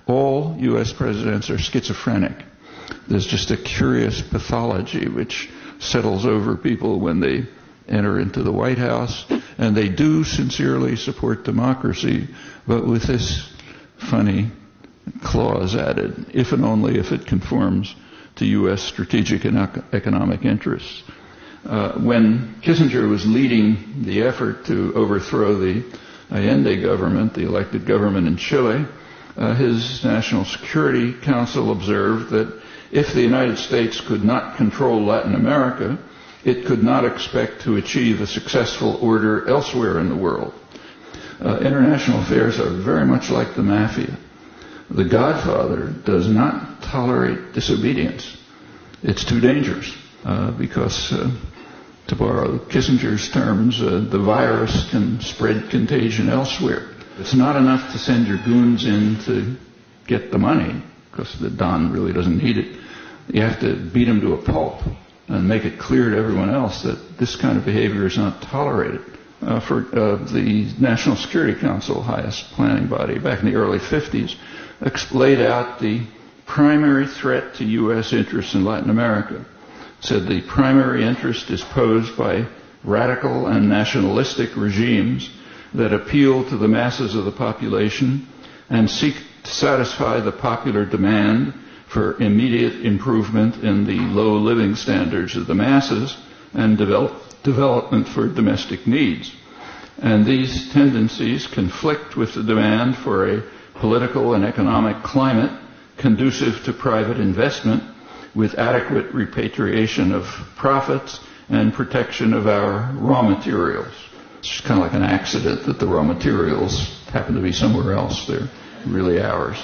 all U.S. presidents are schizophrenic. There's just a curious pathology which settles over people when they enter into the White House, and they do sincerely support democracy, but with this funny clause added, if and only if it conforms to U.S. strategic and economic interests. When Kissinger was leading the effort to overthrow the Allende government, the elected government in Chile, his National Security Council observed that if the United States could not control Latin America, it could not expect to achieve a successful order elsewhere in the world. International affairs are very much like the mafia. The Godfather does not tolerate disobedience. It's too dangerous because, to borrow Kissinger's terms, the virus can spread contagion elsewhere. It's not enough to send your goons in to get the money, because the Don really doesn't need it. You have to beat him to a pulp and make it clear to everyone else that this kind of behavior is not tolerated. For the National Security Council, highest planning body, back in the early 50s, laid out the primary threat to U.S. interests in Latin America. It said the primary interest is posed by radical and nationalistic regimes that appeal to the masses of the population and seek to satisfy the popular demand for immediate improvement in the low living standards of the masses and development for domestic needs. And these tendencies conflict with the demand for a political and economic climate conducive to private investment with adequate repatriation of profits and protection of our raw materials. It's kind of like an accident that the raw materials happen to be somewhere else. They're really ours.